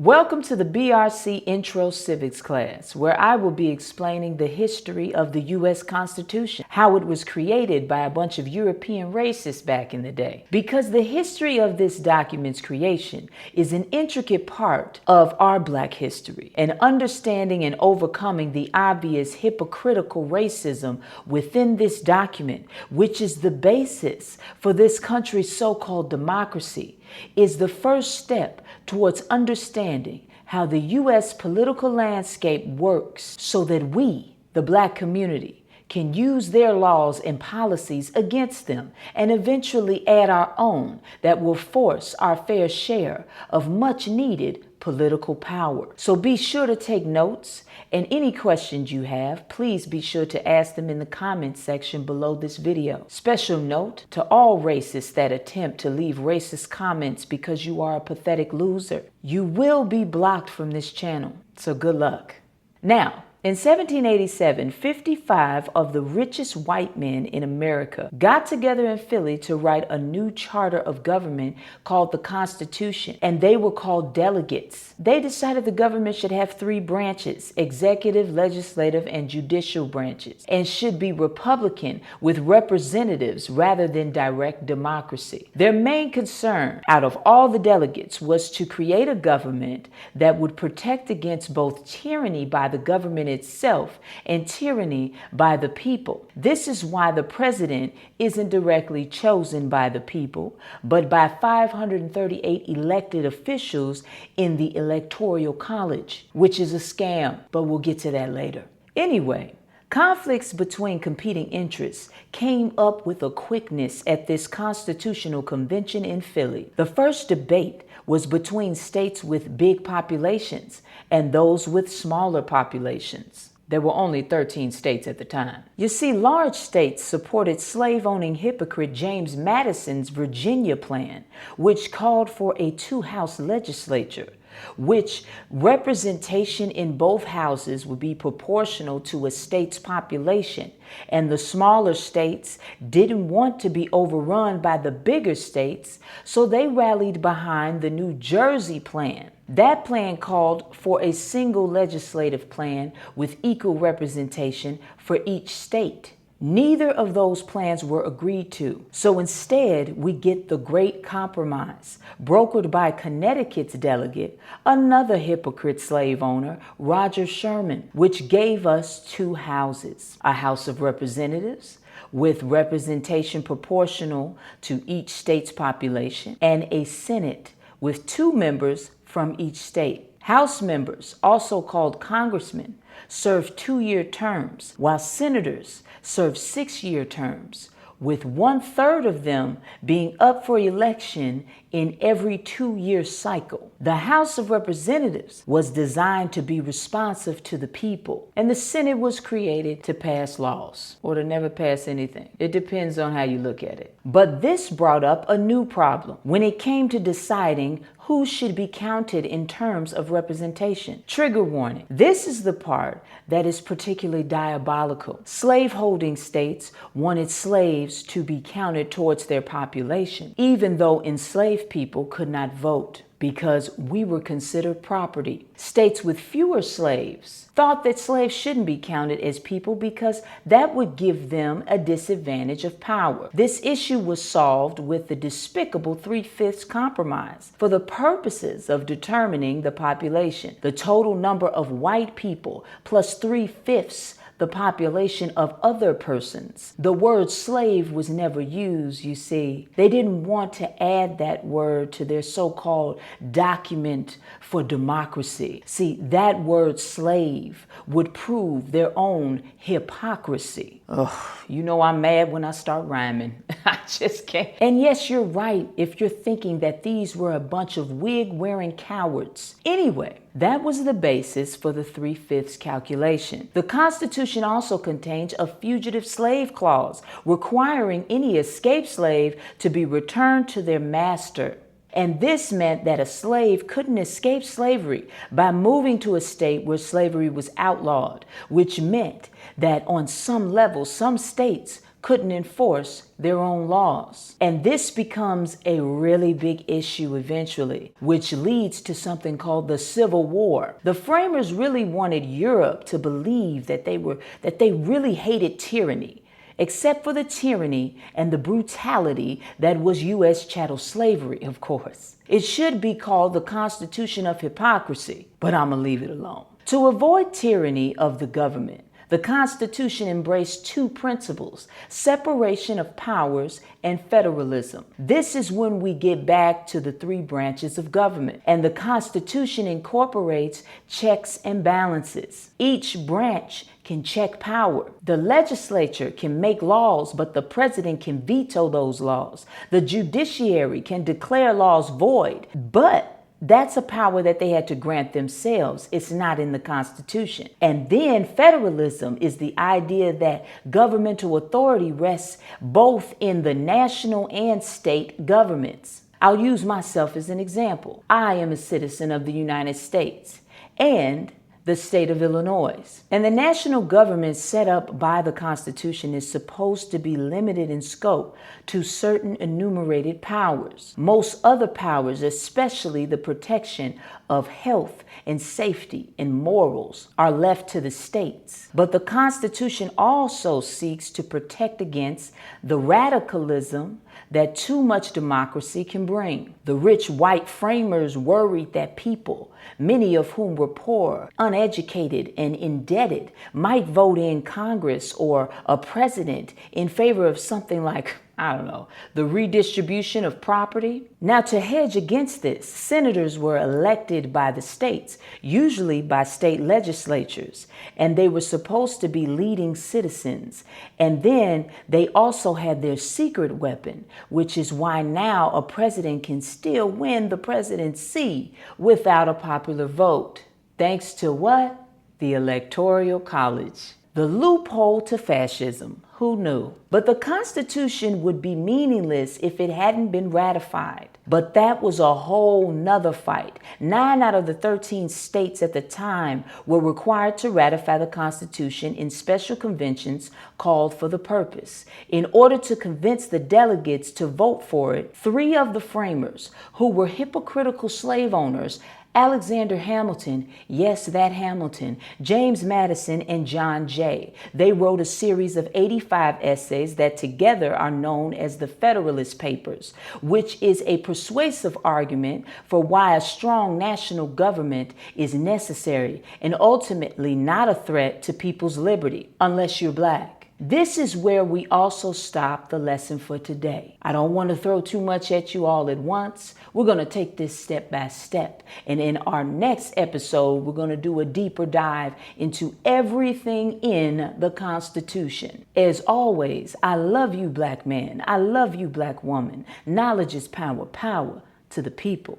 Welcome to the BRC Intro Civics class, where I will be explaining the history of the U.S. Constitution, how it was created by a bunch of European racists back in the day. Because the history of this document's creation is an intricate part of our Black history, and understanding and overcoming the obvious hypocritical racism within this document, which is the basis for this country's so-called democracy, is the first step towards understanding how the U.S. political landscape works so that we, the Black community, can use their laws and policies against them and eventually add our own that will force our fair share of much needed political power. So be sure to take notes, and any questions you have, please be sure to ask them in the comments section below this video. Special note to all racists that attempt to leave racist comments because you are a pathetic loser. You will be blocked from this channel, so good luck. Now, in 1787, 55 of the richest white men in America got together in Philly to write a new charter of government called the Constitution, and they were called delegates. They decided the government should have three branches: executive, legislative, and judicial branches, and should be Republican with representatives rather than direct democracy. Their main concern out of all the delegates was to create a government that would protect against both tyranny by the government itself and tyranny by the people. This is why the president isn't directly chosen by the people, but by 538 elected officials in the Electoral College, which is a scam, but we'll get to that later. Anyway, conflicts between competing interests came up with a quickness at this constitutional convention in Philly. The first debate was between states with big populations and those with smaller populations. There were only 13 states at the time. You see, large states supported slave-owning hypocrite James Madison's Virginia plan, which called for a two-house legislature, which representation in both houses would be proportional to a state's population, and the smaller states didn't want to be overrun by the bigger states, so they rallied behind the New Jersey plan. That plan called for a single legislative plan with equal representation for each state. Neither of those plans were agreed to. So instead, we get the Great Compromise, brokered by Connecticut's delegate, another hypocrite slave owner, Roger Sherman, which gave us two houses: a House of Representatives with representation proportional to each state's population, and a Senate with two members from each state. House members, also called congressmen, served 2-year terms, while senators served 6-year terms, with 1/3 of them being up for election in every 2-year cycle. The House of Representatives was designed to be responsive to the people, and the Senate was created to pass laws, or to never pass anything. It depends on how you look at it. But this brought up a new problem when it came to deciding who should be counted in terms of representation. Trigger warning. This is the part that is particularly diabolical. Slaveholding states wanted slaves to be counted towards their population, even though enslaved people could not vote, because we were considered property. States with fewer slaves thought that slaves shouldn't be counted as people because that would give them a disadvantage of power. This issue was solved with the despicable 3/5 compromise for the purposes of determining the population, the total number of white people plus 3/5 the population of other persons. The word slave was never used, you see. They didn't want to add that word to their so-called document for democracy. See, that word slave would prove their own hypocrisy. Ugh, you know I'm mad when I start rhyming. I just can't. And yes, you're right if you're thinking that these were a bunch of wig-wearing cowards. Anyway, that was the basis for the 3/5 calculation. The Constitution also contains a fugitive slave clause requiring any escaped slave to be returned to their master. And this meant that a slave couldn't escape slavery by moving to a state where slavery was outlawed, which meant that on some level, some states couldn't enforce their own laws. And this becomes a really big issue eventually, which leads to something called the Civil War. The framers really wanted Europe to believe that they really hated tyranny, except for the tyranny and the brutality that was U.S. chattel slavery, of course. It should be called the Constitution of Hypocrisy, but I'm gonna leave it alone. To avoid tyranny of the government, the Constitution embraced two principles: separation of powers and federalism. This is when we get back to the three branches of government, and the Constitution incorporates checks and balances. Each branch can check power. The legislature can make laws, but the president can veto those laws. The judiciary can declare laws void, but that's a power that they had to grant themselves. It's not in the Constitution. And then federalism is the idea that governmental authority rests both in the national and state governments. I'll use myself as an example. I am a citizen of the United States and the state of Illinois. And the national government set up by the Constitution is supposed to be limited in scope to certain enumerated powers. Most other powers, especially the protection of health and safety and morals, are left to the states. But the Constitution also seeks to protect against the radicalism that too much democracy can bring. The rich white framers worried that people, many of whom were poor, uneducated, and indebted, might vote in Congress or a president in favor of something like, the redistribution of property. Now, to hedge against this, senators were elected by the states, usually by state legislatures, and they were supposed to be leading citizens. And then they also had their secret weapon, which is why now a president can still win the presidency without a popular vote. Thanks to what? The Electoral College. The loophole to fascism. Who knew? But the Constitution would be meaningless if it hadn't been ratified. But that was a whole nother fight. 9 out of the 13 states at the time were required to ratify the Constitution in special conventions called for the purpose. In order to convince the delegates to vote for it, 3 of the framers, who were hypocritical slave owners, Alexander Hamilton, yes, that Hamilton, James Madison, and John Jay. They wrote a series of 85 essays that together are known as the Federalist Papers, which is a persuasive argument for why a strong national government is necessary and ultimately not a threat to people's liberty, unless you're black. This is where we also stop the lesson for today. I don't want to throw too much at you all at once. We're going to take this step by step. And in our next episode, we're going to do a deeper dive into everything in the Constitution. As always, I love you, black man. I love you, black woman. Knowledge is power. Power to the people.